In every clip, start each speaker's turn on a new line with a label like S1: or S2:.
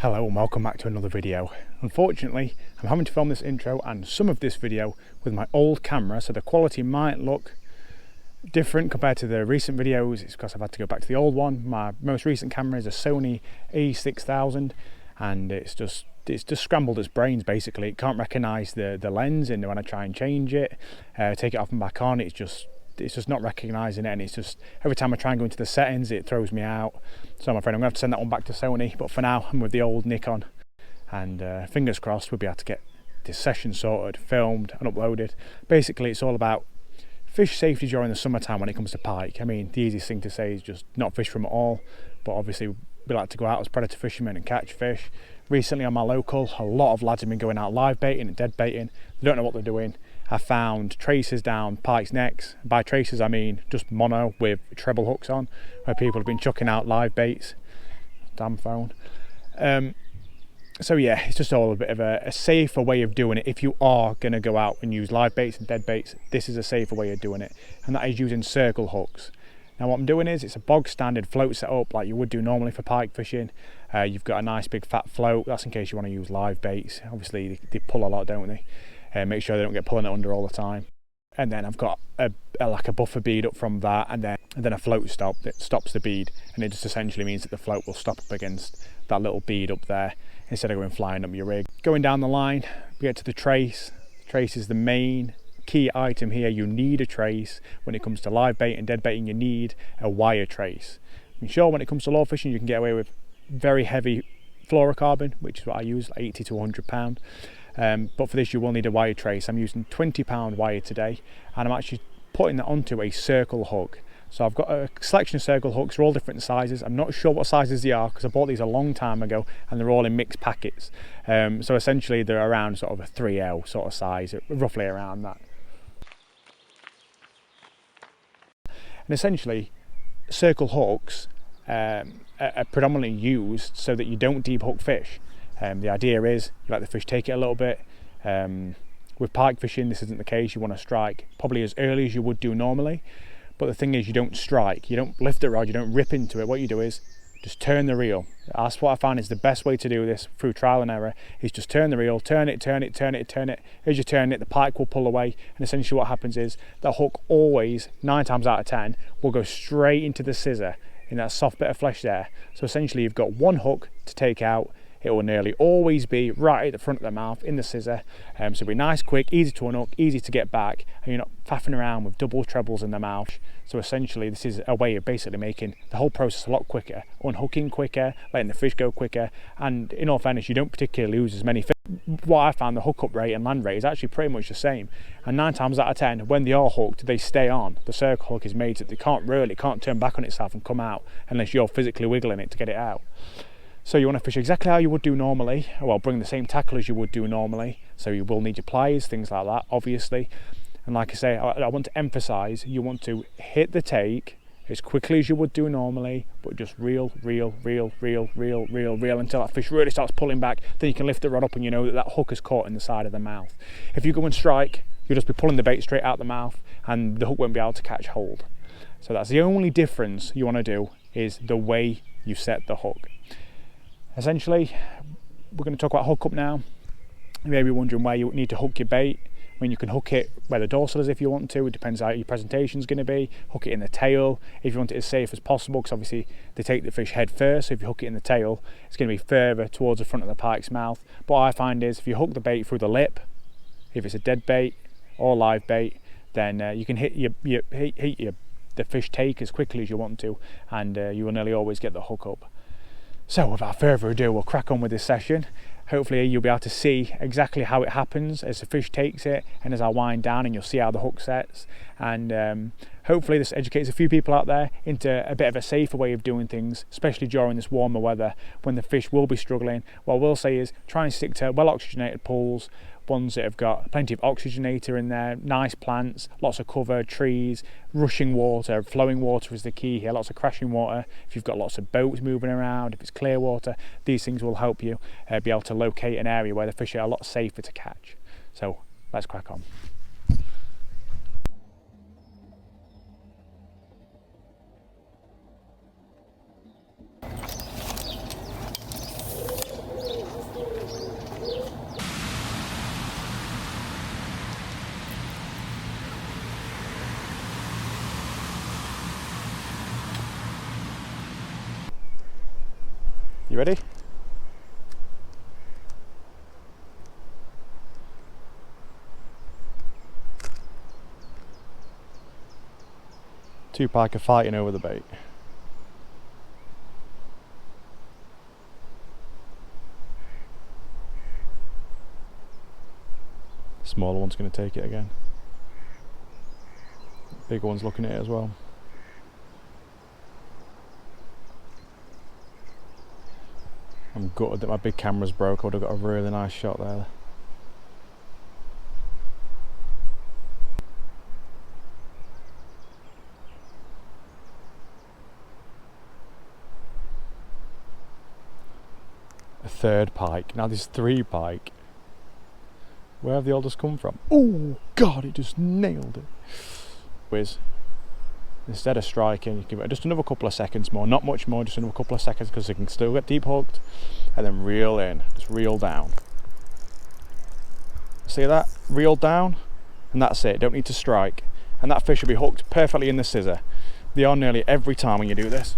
S1: Hello and welcome back to another video. Unfortunately, I'm having to film this intro and some of this video with my old camera, so the quality might look different compared to the recent videos. It's because I've had to go back to the old one. My most recent camera is a Sony A6000 and it's just scrambled its brains basically. It can't recognise the lens, and when I try and change it, take it off and back on, it's just not recognising it, and it's just every time I try and go into the settings it throws me out. So I'm afraid I'm going to have to send that one back to Sony, but for now I'm with the old Nikon, and fingers crossed we'll be able to get this session sorted, filmed and uploaded. Basically it's all about fish safety during the summertime when it comes to pike. I mean, the easiest thing to say is just not fish from at all, but obviously we like to go out as predator fishermen and catch fish. Recently on my local, a lot of lads have been going out live baiting and dead baiting. They don't know what they're doing. I found traces down pike's necks. By traces I mean just mono with treble hooks on, where people have been chucking out live baits. Damn phone. So yeah, it's just all a bit of a safer way of doing it. If you are going to go out and use live baits and dead baits, this is a safer way of doing it, and that is using circle hooks. Now what I'm doing is, it's a bog standard float setup like you would do normally for pike fishing. You've got a nice big fat float, that's in case you want to use live baits. Obviously they pull a lot, don't they? Make sure they don't get pulling it under all the time. And then I've got like a buffer bead up from that, and then a float stop that stops the bead, and it just essentially means that the float will stop up against that little bead up there instead of going flying up your rig. Going down the line, we get to the trace. The trace is the main key item here. You need a trace. When it comes to live bait and dead baiting, you need a wire trace. I'm sure when it comes to lure fishing you can get away with very heavy fluorocarbon, which is what I use, 80 to 100 pound. But for this you will need a wire trace. I'm using 20 pound wire today, and I'm actually putting that onto a circle hook. So I've got a selection of circle hooks. They're all different sizes. I'm not sure what sizes they are because I bought these a long time ago and they're all in mixed packets. So essentially they're around sort of a 3L sort of size, roughly around that. And essentially circle hooks are predominantly used so that you don't deep hook fish. The idea is you let the fish take it a little bit. With pike fishing this isn't the case. You want to strike probably as early as you would do normally, but the thing is you don't strike, you don't lift the rod, you don't rip into it. What you do is just turn the reel. That's what I found is the best way to do this through trial and error, is just turn the reel, turn it. As you turn it, the pike will pull away, and essentially what happens is the hook always, 9 times out of 10, will go straight into the scissor in that soft bit of flesh there. So essentially you've got one hook to take out. It will nearly always be right at the front of the mouth in the scissor, so it'll be nice, quick, easy to unhook, easy to get back, and you're not faffing around with double trebles in the mouth. So essentially this is a way of basically making the whole process a lot quicker, unhooking quicker, letting the fish go quicker, and in all fairness you don't particularly lose as many fish. What I found, the hookup rate and land rate is actually pretty much the same, and 9 times out of 10 when they are hooked they stay on. The circle hook is made so that they can't turn back on itself and come out unless you're physically wiggling it to get it out. So you want to fish exactly how you would do normally, well, bring the same tackle as you would do normally, so you will need your pliers, things like that, obviously. And like I say, I want to emphasise, you want to hit the take as quickly as you would do normally, but just reel until that fish really starts pulling back. Then you can lift the rod up and you know that that hook is caught in the side of the mouth. If you go and strike, you'll just be pulling the bait straight out the mouth and the hook won't be able to catch hold. So that's the only difference you want to do, is the way you set the hook. Essentially, we're going to talk about hookup now. You may be wondering where you need to hook your bait. I mean, you can hook it where the dorsal is if you want to. It depends how your presentation is going to be. Hook it in the tail if you want it as safe as possible, because obviously they take the fish head first. So if you hook it in the tail, it's going to be further towards the front of the pike's mouth. But what I find is if you hook the bait through the lip, if it's a dead bait or live bait, then you can hit the fish take as quickly as you want to, and you will nearly always get the hook up. So without further ado, we'll crack on with this session. Hopefully you'll be able to see exactly how it happens as the fish takes it, and as I wind down, and you'll see how the hook sets. And hopefully this educates a few people out there into a bit of a safer way of doing things, especially during this warmer weather when the fish will be struggling. What I will say is try and stick to well oxygenated pools, ones that have got plenty of oxygenator in there, nice plants, lots of cover, trees, rushing water, flowing water is the key here, lots of crashing water. If you've got lots of boats moving around, if it's clear water, these things will help you be able to locate an area where the fish are a lot safer to catch. So let's crack on. ready? Two pike are fighting over the bait. Smaller one's going to take it again. Bigger one's looking at it as well. I'm gutted that my big camera's broke. I would have got a really nice shot there. A third pike. Now there's three pike. Where have they all just come from? Oh God, it just nailed it. Whiz. Instead of striking, you give it just another couple of seconds more, not much more, just another couple of seconds, because you can still get deep hooked, and then reel in, just reel down. See that? Reel down, and that's it. Don't need to strike, and that fish will be hooked perfectly in the scissor. They are nearly every time when you do this.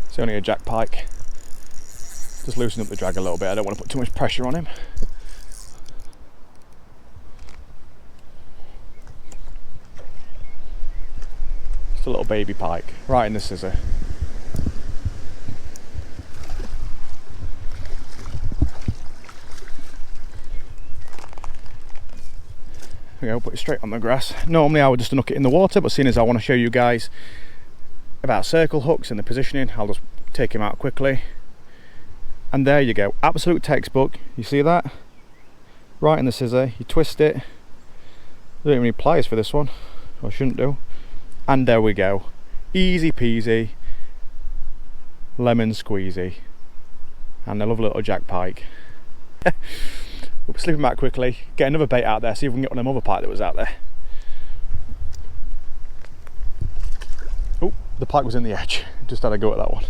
S1: It's only a jack pike. Just loosen up the drag a little bit. I don't want to put too much pressure on him. Just a little baby pike, right in the scissor. There we go, put it straight on the grass. Normally I would just hook it in the water, but seeing as I want to show you guys about circle hooks and the positioning, I'll just take him out quickly. And there you go, absolute textbook. You see that? Right in the scissor, you twist it. Don't even need pliers for this one, or shouldn't do. And there we go, easy peasy, lemon squeezy. And a lovely little jack pike. We'll slip him back quickly, get another bait out there, see if we can get one of them other pike that was out there. Oh, the pike was in the edge, just had a go at that one.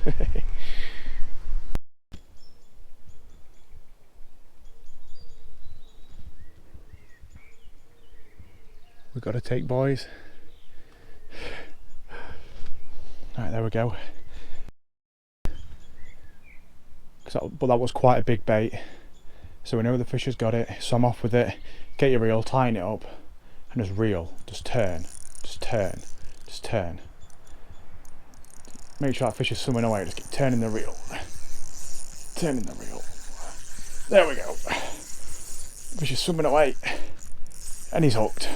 S1: We've got to take, boys. Right, there we go. But that was quite a big bait, so we know the fish has got it, so I'm off with it. Get your reel, tighten it up, and just reel, just turn, just turn, just turn. Make sure that fish is swimming away, just keep turning the reel. Turning the reel. There we go. Fish is swimming away, and he's hooked.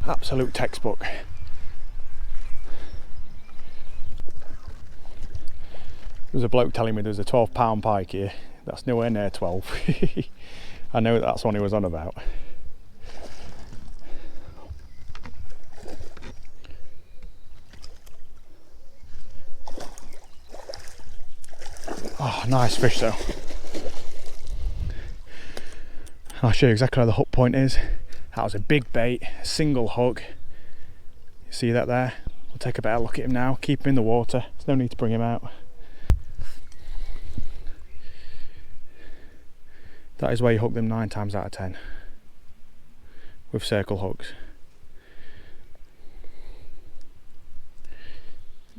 S1: Absolute textbook. There was a bloke telling me there's a 12-pound pike here. That's nowhere near 12. I know that's what he was on about. Oh, nice fish though. I'll show you exactly where the hook point is. That was a big bait, a single hook. You see that there? We'll take a better look at him now. Keep him in the water. There's no need to bring him out. That is where you hook them 9 times out of 10 with circle hooks.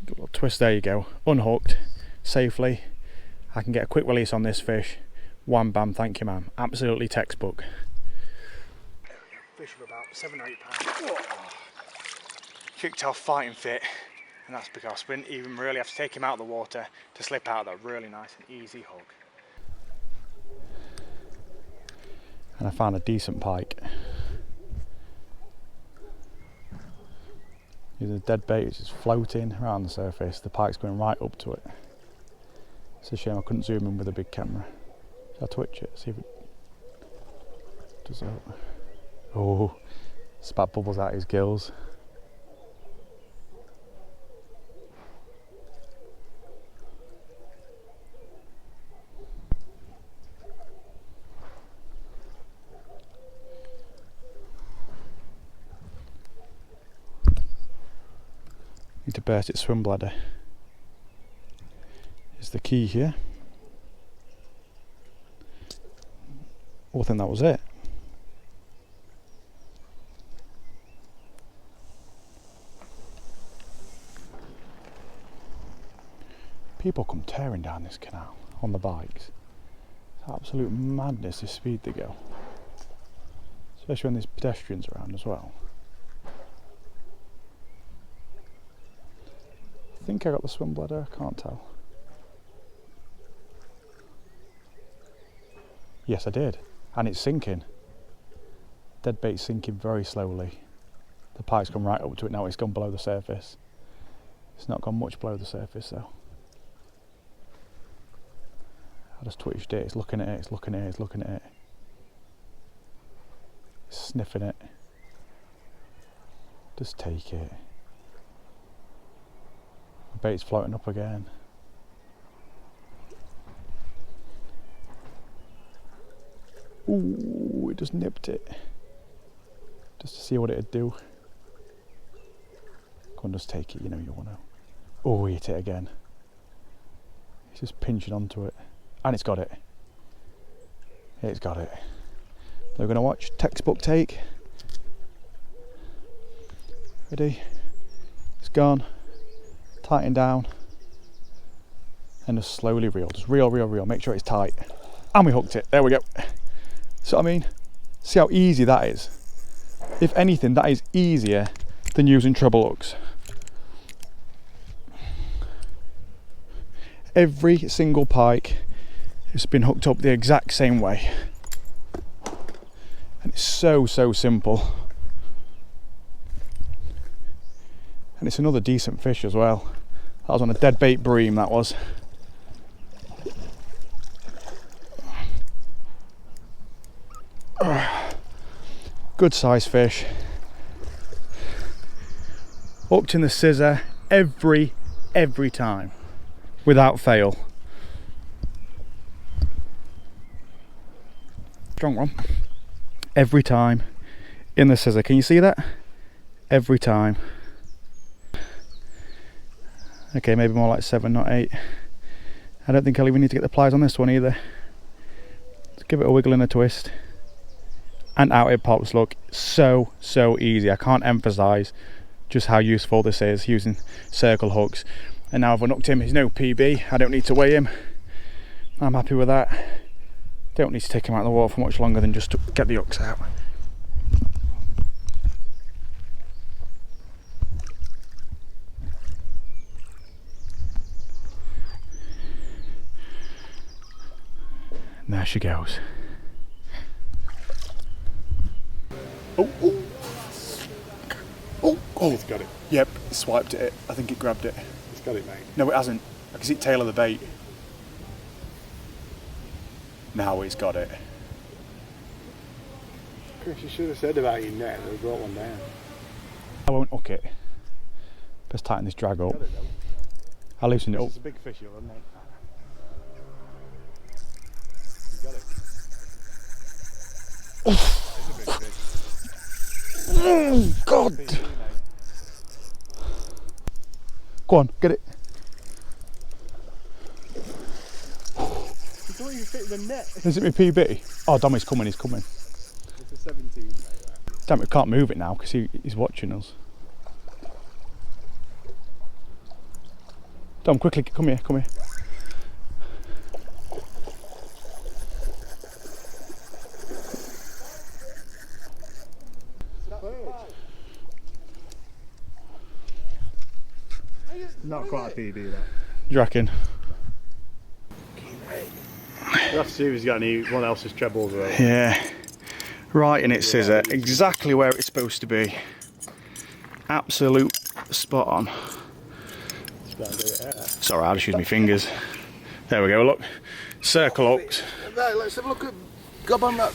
S1: A little twist, there you go. Unhooked safely. I can get a quick release on this fish. Wham bam, thank you ma'am. Absolutely textbook. Fish of about 7 or 8 pounds. Kicked off fighting fit, and that's because we didn't even really have to take him out of the water to slip out that really nice and easy hook. And I found a decent pike. He's a dead bait, it's just floating around the surface. The pike's going right up to it. It's a shame I couldn't zoom in with a big camera. Shall I twitch it? See if it does that. Oh, spat bubbles out his gills. Need to burst its swim bladder. Is the key here. I think that was it. People come tearing down this canal on the bikes. It's absolute madness the speed they go. Especially when there's pedestrians around as well. I think I got the swim bladder, I can't tell. Yes, I did. And it's sinking. Deadbait's sinking very slowly. The pike's gone right up to it now, it's gone below the surface. It's not gone much below the surface though. I just twitched it, it's looking at it, it's looking at it, it's looking at it. It's sniffing it. Just take it. The bait's floating up again. Ooh, it just nipped it. Just to see what it'd do. Go on, just take it, you know you want to. Oh, hit it again. It's just pinching onto it. And it's got it. It's got it. We're going to watch textbook take. Ready? It's gone. Tighten down. And just slowly reel. Just reel, reel, reel. Make sure it's tight. And we hooked it. There we go. So I mean, see how easy that is. If anything, that is easier than using treble hooks. Every single pike has been hooked up the exact same way. And it's so simple. And it's another decent fish as well. That was on a deadbait bream, that was. Good size fish. Hooked in the scissor every time, without fail. Strong one. Every time in the scissor. Can you see that? Every time. Okay, maybe more like 7, not 8. I don't think I'll even need to get the pliers on this one either. Let's give it a wiggle and a twist. And out it pops. Look, so easy. I can't emphasize just how useful this is, using circle hooks. And now I've unhooked him. He's no PB. I don't need to weigh him. I'm happy with that. Don't need to take him out of the water for much longer than just to get the hooks out. And there she goes. Oh, it's got it. Yep, it swiped at it. I think it grabbed it.
S2: It's got it, mate.
S1: No, it hasn't. I can see the tail of the bait. Now it's got it.
S2: Chris, you should have said about your net and brought one down.
S1: I won't hook it. Let's tighten this drag up. I'll loosen it up.
S2: It's a big fish, you'll run, mate. You got it. It's a big fish.
S1: Oh, God! Go on, get it.
S2: You don't even fit in the net.
S1: Is it my PB? Oh, damn, he's coming, he's coming.
S2: It's a 17, mate. That.
S1: Damn, we can't move it now because he's watching us. Dom, quickly, come here, come here.
S2: Not quite a PB, that.
S1: You reckon?
S2: We'll have to see if he's got anyone else's trebles or
S1: Yeah. Right in its scissor, exactly where it's supposed to be. Absolute spot on. Sorry, I'll just use my fingers. There we go, look. Circle hooks.
S2: Right, let's have a look at gob on that.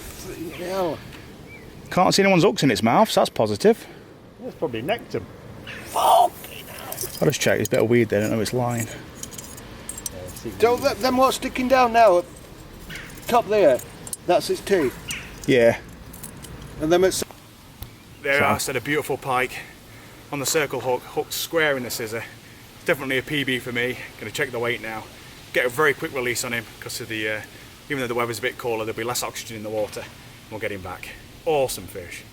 S2: Yeah.
S1: Can't see anyone's hooks in its mouth, so that's positive.
S2: It's probably necked him.
S1: I'll just check, there's a bit of weed there, I don't know if it's lying.
S2: So them what's sticking down now, top there, that's its teeth.
S1: Yeah.
S2: And then it's...
S1: There I said a beautiful pike on the circle hook, hooked square in the scissor. Definitely a PB for me. Gonna check the weight now. Get a very quick release on him because of the Even though the weather's a bit cooler, there'll be less oxygen in the water. We'll get him back. Awesome fish.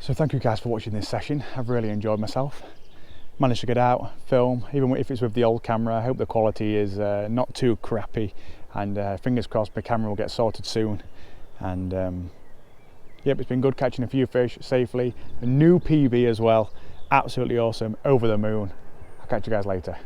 S1: So thank you guys for watching this session. I've really enjoyed myself. Managed to get out, film, even if it's with the old camera. I hope the quality is not too crappy, and fingers crossed my camera will get sorted soon. And yep, it's been good catching a few fish safely. A new PB as well, absolutely awesome, over the moon. I'll catch you guys later.